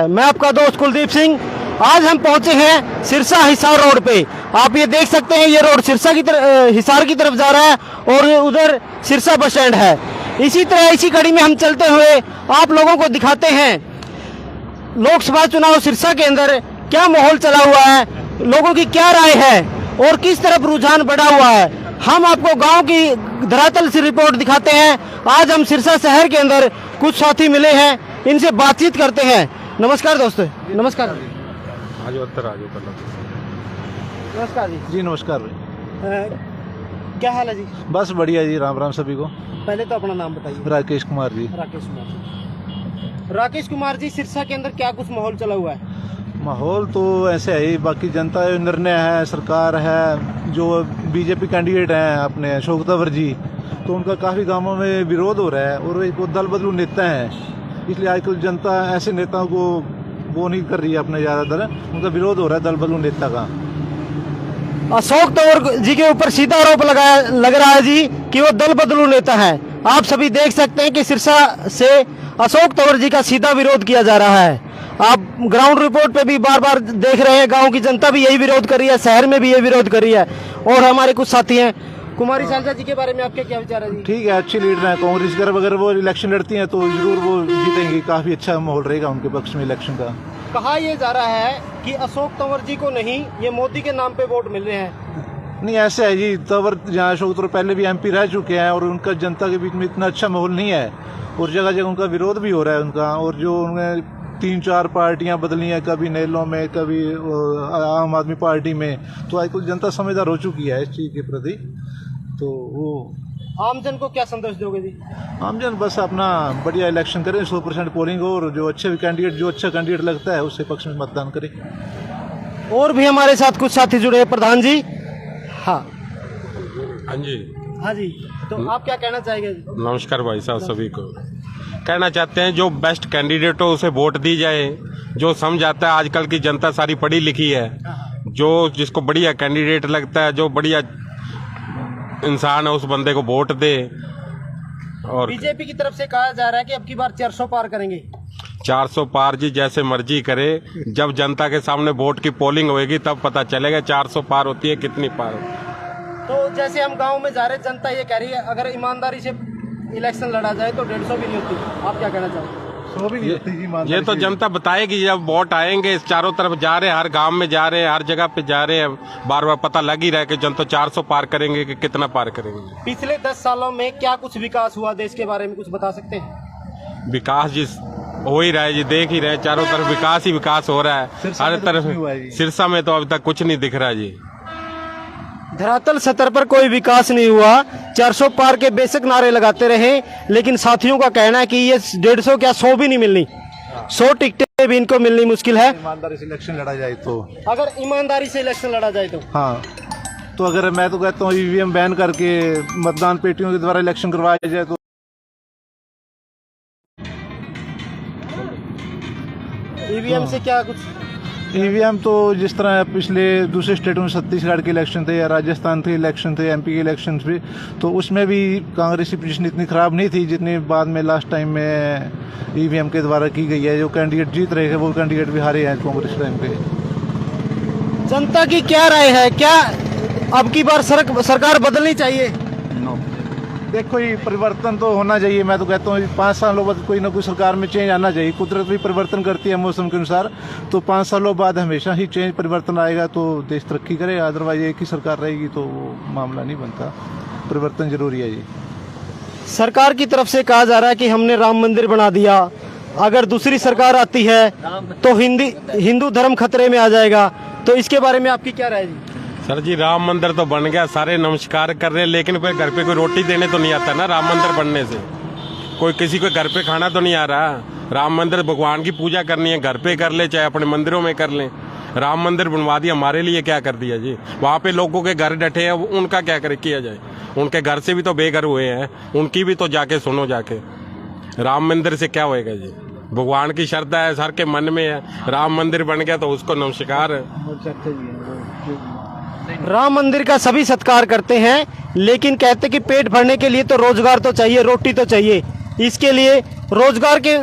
मैं आपका दोस्त कुलदीप सिंह। आज हम पहुंचे हैं सिरसा हिसार रोड पे। आप ये देख सकते हैं, ये रोड सिरसा की तरफ, हिसार की तरफ जा रहा है और उधर सिरसा बस स्टैंड है। इसी तरह इसी कड़ी में हम चलते हुए आप लोगों को दिखाते हैं लोकसभा चुनाव सिरसा के अंदर क्या माहौल चला हुआ है, लोगों की क्या राय है और किस तरफ रुझान बढ़ा हुआ है। हम आपको गांव की धरातल से रिपोर्ट दिखाते हैं। आज हम सिरसा शहर के अंदर कुछ साथी मिले हैं, इनसे बातचीत करते हैं। नमस्कार दोस्तों। नमस्कार। नमस्कार जी। जी नमस्कार भाई। क्या हाल है जी? बस बढ़िया जी, राम राम सभी को। पहले तो अपना नाम बताइए। राकेश कुमार जी। राकेश कुमार जी, सिरसा के अंदर क्या कुछ माहौल चला हुआ है? माहौल तो ऐसे है ही, बाकी जनता जो निर्णय है, सरकार है, जो बीजेपी कैंडिडेट हैं अपने अशोक तंवर जी, तो उनका काफ़ी गांवों में विरोध हो रहा है और एक वो दल बदलू नेता हैं, इसलिए आजकल जनता ऐसे नेताओं को वो नहीं कर रही है अपने, ज़्यादातर उनका विरोध हो रहा है दल बदलू नेता का। अशोक तंवर जी के ऊपर सीधा आरोप लग रहा है जी कि वो दल बदलू नेता है। आप सभी देख सकते हैं कि सिरसा से अशोक तंवर जी का सीधा विरोध किया जा रहा है। आप ग्राउंड रिपोर्ट पे भी बार बार देख रहे हैं, गांव की जनता भी यही विरोध कर रही है, शहर में भी यही विरोध कर रही है। और हमारे कुछ साथी हैं, कुमारी शांता जी के बारे में आपके क्या विचार है जी? ठीक है, अच्छी लीडर है कांग्रेस कर, अगर वो इलेक्शन लड़ती हैं तो जरूर वो जीतेंगी, काफ़ी अच्छा माहौल रहेगा उनके पक्ष में इलेक्शन का। कहा यह जा रहा है कि अशोक तंवर जी को नहीं, ये मोदी के नाम पे वोट मिल रहे हैं। नहीं, ऐसे है जी, तंवर जहाँ अशोक तंवर पहले भी एमपी रह चुके हैं और उनका जनता के बीच में इतना अच्छा माहौल नहीं है और जगह जगह उनका विरोध भी हो रहा है उनका। और जो उन्हें 3-4 पार्टियां बदली हैं, कभी नेलों में, कभी आम आदमी पार्टी में, तो आजकल जनता समझदार हो चुकी है इस चीज़ के प्रति। तो वो आमजन को क्या संदेश दोगे जी? आमजन बस अपना बढ़िया इलेक्शन करें, 100% पोलिंग हो, और जो अच्छे कैंडिडेट, जो अच्छा कैंडिडेट लगता है उसके पक्ष में मतदान करें। और भी हमारे साथ कुछ साथी जुड़े हैं। प्रधान जी। हाँ जी। हाँ जी, तो आप क्या कहना चाहेंगे? नमस्कार भाई साहब, सभी को कहना चाहते हैं जो बेस्ट कैंडिडेट हो उसे वोट दी जाए। जो समझ आता है, आजकल की जनता सारी पढ़ी लिखी है, जो जिसको बढ़िया कैंडिडेट लगता है, जो बढ़िया इंसान है, उस बंदे को वोट दे। और बीजेपी की तरफ से कहा जा रहा है कि अब की बार 400 पार करेंगे। 400 पार जी जैसे मर्जी करे, जब जनता के सामने वोट की पोलिंग होएगी तब पता चलेगा 400 पार होती है कितनी पार होती है। तो जैसे हम गांव में जा रहे, जनता ये कह रही है अगर ईमानदारी से इलेक्शन लड़ा जाए तो 150 भी नहीं होती। आप क्या कहना चाहोगे? 100 भी नहीं होती जी। ये तो जनता बताएगी जब वोट आएंगे। चारों तरफ जा रहे हैं, हर गांव में जा रहे हैं, हर जगह पे जा रहे हैं, बार बार पता लग ही रहा है कि जनता 400 पार करेंगे कि कितना पार करेंगे। पिछले 10 सालों में क्या कुछ विकास हुआ देश के बारे में कुछ बता सकते हैं? विकास जी हो ही रहा है जी, देख ही रहे हैं, चारों तरफ विकास ही विकास हो रहा है हर तरफ। सिरसा में तो अभी तक कुछ नहीं दिख रहा जी। धरातल स्तर पर कोई विकास नहीं हुआ। 400 पार के बेशक नारे लगाते रहे, लेकिन साथियों का कहना है कि ये 150 क्या 100 भी नहीं मिलनी, 100 टिकटें भी इनको मिलनी मुश्किल है। ईमानदारी से इलेक्शन लड़ा जाए तो, अगर ईमानदारी से इलेक्शन लड़ा जाए तो। हाँ, तो अगर मैं तो कहता हूँ ईवीएम बैन करके मतदान पेटियों के द्वारा इलेक्शन करवाया जाए तो। ईवीएम से क्या कुछ? ईवीएम तो जिस तरह पिछले दूसरे स्टेटों में छत्तीसगढ़ के इलेक्शन थे या राजस्थान के इलेक्शन थे, एमपी के इलेक्शन थे, तो उसमें भी कांग्रेस की पोजीशन इतनी खराब नहीं थी जितनी बाद में लास्ट टाइम में ईवीएम के द्वारा की गई है। जो कैंडिडेट जीत रहे थे वो कैंडिडेट भी हारे हैं कांग्रेस टाइम पे। जनता की क्या राय है? क्या अब की बार सरकार बदलनी चाहिए? देखो, ये परिवर्तन तो होना चाहिए। मैं तो कहता हूँ 5 सालों बाद कोई ना कोई सरकार में चेंज आना चाहिए। कुदरत भी परिवर्तन करती है मौसम के अनुसार, तो 5 सालों बाद हमेशा ही चेंज परिवर्तन आएगा तो देश तरक्की करेगा। अदरवाइज एक ही सरकार रहेगी तो वो मामला नहीं बनता। परिवर्तन जरूरी है जी। सरकार की तरफ से कहा जा रहा है कि हमने राम मंदिर बना दिया, अगर दूसरी सरकार आती है तो हिंदू धर्म खतरे में आ जाएगा, तो इसके बारे में आपकी क्या राय है? सर जी, राम मंदिर तो बन गया, सारे नमस्कार कर रहे हैं, लेकिन फिर घर पे कोई रोटी देने तो नहीं आता ना। राम मंदिर बनने से कोई किसी को घर पे खाना तो नहीं आ रहा। राम मंदिर भगवान की पूजा करनी है, घर पे कर ले चाहे अपने मंदिरों में कर लें। राम मंदिर बनवा दिया, हमारे लिए क्या कर दिया जी? वहाँ पे लोगों के घर डटे हैं, उनका क्या किया जाए? उनके घर से भी तो बेघर हुए हैं, उनकी भी तो जाके सुनो जाके। राम मंदिर से क्या होएगा जी? भगवान की श्रद्धा है, सर के मन में है, राम मंदिर बन गया तो उसको नमस्कार है। राम मंदिर का सभी सत्कार करते हैं, लेकिन कहते कि पेट भरने के लिए तो रोजगार तो चाहिए, रोटी तो चाहिए। इसके लिए रोजगार के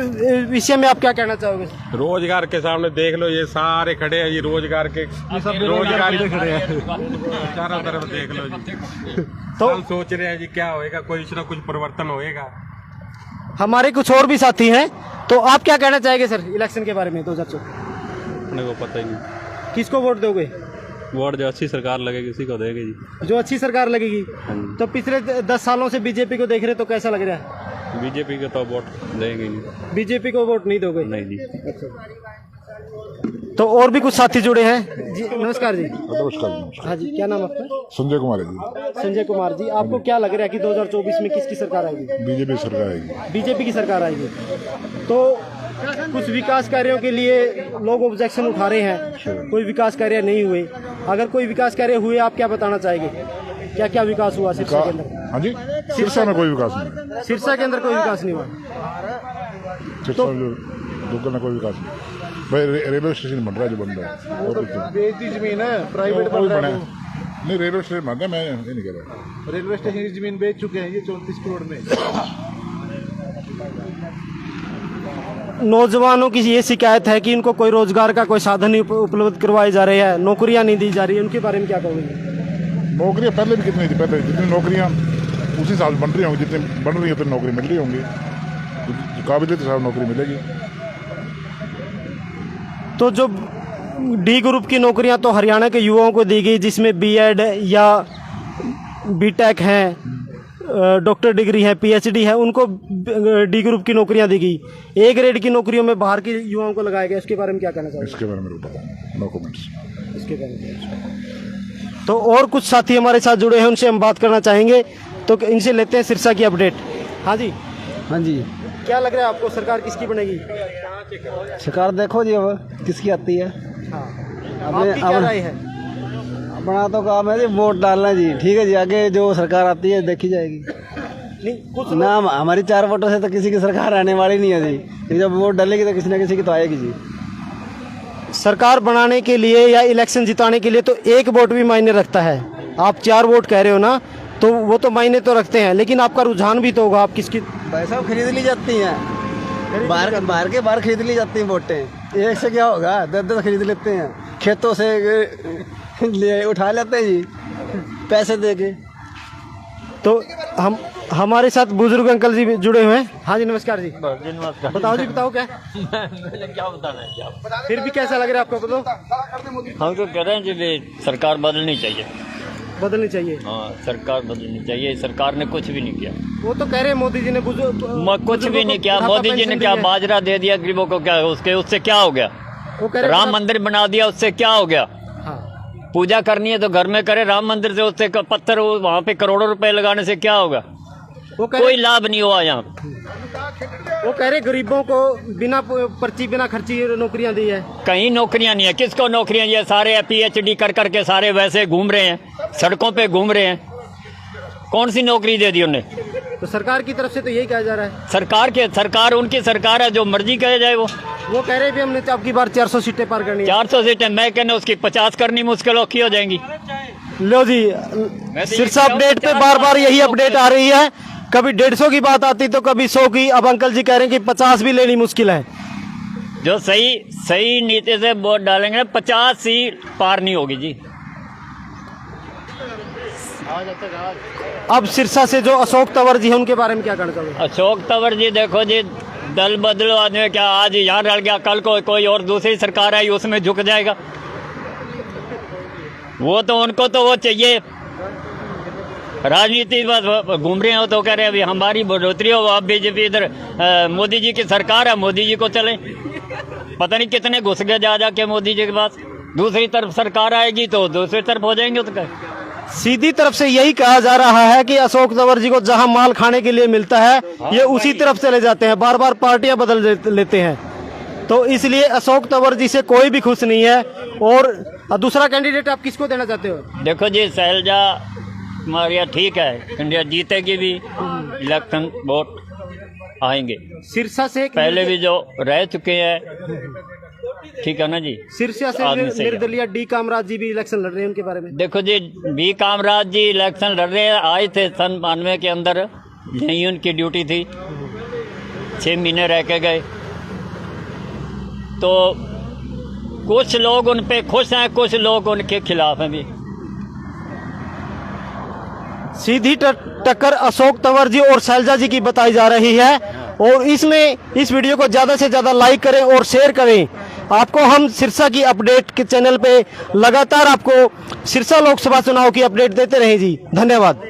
विषय में आप क्या कहना चाहोगे? रोजगार के सामने देख लो, ये सारे खड़े हैं, ये रोजगार के रोजगार के खड़े हैं, चारों तरफ देख लो जी। तो हम सोच रहे हैं जी क्या होएगा, कुछ ना कुछ परिवर्तन होएगा। हमारे कुछ और भी साथी हैं, तो आप क्या कहना चाहेंगे सर इलेक्शन के बारे में 2024? अपने को पता ही नहीं। किसको वोट दोगे? वोट जो अच्छी सरकार लगेगी उसी को देंगे जी। जो अच्छी सरकार लगेगी। तो पिछले 10 सालों से बीजेपी को देख रहे तो कैसा लग रहा है? बीजेपी को तो वोट देंगे नहीं। बीजेपी को वोट नहीं दोगे? नहीं जी। तो और भी कुछ साथी जुड़े हैं जी। नमस्कार जी। नमस्कार। हाँ जी, क्या नाम आपका? संजय कुमार है जी। संजय कुमार जी, आपको क्या लग रहा है कि 2024 में किसकी सरकार आएगी? बीजेपी सरकार आएगी। बीजेपी की सरकार आएगी। तो कुछ विकास कार्यों के लिए लोग ऑब्जेक्शन उठा रहे हैं, कोई विकास कार्य नहीं हुए। अगर कोई विकास कार्य हुए, आप क्या बताना चाहेंगे? क्या क्या विकास हुआ सिरसा के अंदर? हाँ जी, सिरसा में कोई विकास नहीं। सिरसा के अंदर कोई विकास नहीं हुआ। सिरसा में लोकल में कोई विकास नहीं। भाई रेलवे स्टेशन बन रहा है, जो बन रहा है और कुछ नहीं। बेच दी जमीन है, प्राइवेट बन रहा है। नहीं, रेलवे स्टेशन बन रहा है, मैं ये नहीं कह रहा। रेलवे स्टेशन की जमीन बेच चुके हैं ये 34 करोड़ में। नौजवानों की ये शिकायत है कि इनको कोई रोजगार का कोई साधन नहीं उपलब्ध करवाए जा रहे हैं, नौकरियां नहीं दी जा रही है, उनके बारे में क्या कहोगे? नौकरियाँ पहले भी कितनी थी, पहले जितनी नौकरियाँ उसी साल बन रही होंगी, जितनी बन रही है उतनी नौकरी मिल रही होंगी। काबिलियत के साथ नौकरी मिलेगी। तो जो डी ग्रुप की नौकरियां तो हरियाणा के युवाओं को दी गई, जिसमें बीएड या बीटेक हैं, डॉक्टर डिग्री है, पीएचडी है, उनको डी ग्रुप की नौकरियां दी गई। ए ग्रेड की नौकरियों में बाहर के युवाओं को लगाया गया। इसके बारे में क्या कहना चाहिए? इसके बारे में मेरे को पता, नो कमेंट्स। इसके बारे में तो और कुछ साथी हमारे साथ जुड़े हैं, उनसे हम बात करना चाहेंगे। तो इनसे लेते हैं सिरसा की अपडेट। हाँ जी। हाँ जी। क्या लग रहा है आपको, सरकार किसकी बनेगी? सरकार देखो जी अब किसकी आती है। आपकी क्या राय है? अपना तो काम है जी वोट डालना जी। ठीक है जी, आगे जो सरकार आती है देखी जाएगी। नहीं, कुछ ना हमारी 4 वोटों से तो किसी की सरकार आने वाली नहीं है जी। जब वोट डालेगी तो किसी न किसी की तो आएगी जी। सरकार बनाने के लिए या इलेक्शन जिताने के लिए तो एक वोट भी मायने रखता है। आप 4 वोट कह रहे हो ना, तो वो तो मायने तो रखते हैं, लेकिन आपका रुझान भी तो होगा। आप किसकी भाई साहब खरीद ली जाती हैं, बाहर खरीद ली जाती हैं वोटें। एक से क्या होगा, 10 खरीद लेते हैं, खेतों से ले उठा लेते हैं जी पैसे दे के। तो हम हमारे साथ बुजुर्ग अंकल जी भी जुड़े हुए हैं। हाँ जी, नमस्कार जी। बताओ जी, बताओ क्या क्या बताना है क्या? फिर भी कैसा लग रहा है आपको? बताओ। हम तो कह रहे हैं जी सरकार बदलनी चाहिए। बदलनी चाहिए। हाँ, सरकार बदलनी चाहिए। सरकार ने कुछ भी नहीं किया। वो तो कह रहे हैं मोदी जी ने कुछ भी नहीं किया। मोदी जी ने क्या बाजरा दे दिया गरीबों को? क्या उससे क्या हो गया? वो कह रहे राम मंदिर बना दिया, उससे क्या हो गया? हाँ। पूजा करनी है तो घर में करे, राम मंदिर से उससे पत्थर वहाँ पे करोड़ों रुपए लगाने से क्या होगा? वो कोई लाभ नहीं हुआ यहाँ। वो कह रहे गरीबों को बिना पर्ची बिना खर्ची नौकरियां दी है। कहीं नौकरियां नहीं है। किसको नौकरियां? ये सारे पीएचडी कर करके सारे वैसे घूम रहे हैं, सड़कों पे घूम रहे हैं। कौन सी नौकरी दे दी उन्हें? तो सरकार की तरफ से तो यही कहा जा रहा है। सरकार उनकी सरकार है, जो मर्जी करे जाए। वो कह रहे भी हमने अब की बार 400 सीटें पार करनी है। 400 सीटें मैं कहना उसकी 50 करनी मुश्किल औखी हो जाएंगी। लो जी, सिरसा अपडेट पे बार बार यही अपडेट आ रही है। कभी 150 की बात आती तो कभी 100 की। अब अंकल जी कह रहे हैं कि 50 भी लेनी मुश्किल है। जो सही नीति से वोट डालेंगे 50 सीट पार नहीं होगी जी। अब सिरसा से जो अशोक तंवर जी हैं, उनके बारे में क्या कहना चाहोगे? अशोक तंवर जी देखो जी, दल बदलो आदमी क्या आज यहाँ रल गया, कल को कोई और दूसरी सरकार आई उसमें झुक जाएगा। वो तो उनको तो वो चाहिए राजनीति बस घूम रहे हो तो कह रहे हैं अभी हमारी बढ़ोतरी हो। अब बीजेपी इधर मोदी जी की सरकार है, मोदी जी को चले। पता नहीं कितने घुस गए जा जाके मोदी जी के पास। दूसरी तरफ सरकार आएगी तो दूसरी तरफ हो जाएंगे। तो सीधी तरफ से यही कहा जा रहा है कि अशोक तंवर जी को जहां माल खाने के लिए मिलता है ये उसी तरफ चले जाते हैं, बार बार पार्टियां बदल लेते हैं। तो इसलिए अशोक तंवर जी से कोई भी खुश नहीं है। और दूसरा कैंडिडेट आप किसको देना चाहते हो? देखो जी, शैलजा हमारे ठीक है, इंडिया जीतेगी भी, इलेक्शन वोट आएंगे। सिरसा से पहले भी जो रह चुके हैं, ठीक है ना जी। सिरसा से निर्दलीय डी कामराज जी भी इलेक्शन लड़ रहे हैं, उनके बारे में देखो जी, बी कामराज जी इलेक्शन लड़ रहे हैं, आए थे सन 92 के अंदर, यही उनकी ड्यूटी थी। 6 महीने रह के गए। तो कुछ लोग उन पे खुश हैं, कुछ लोग उनके खिलाफ हैं भी। सीधी टक्कर अशोक तंवर जी और शैलजा जी की बताई जा रही है, और इसमें इस वीडियो को ज़्यादा से ज़्यादा लाइक करें और शेयर करें। आपको हम सिरसा की अपडेट के चैनल पे लगातार आपको सिरसा लोकसभा चुनाव की अपडेट देते रहें जी। धन्यवाद।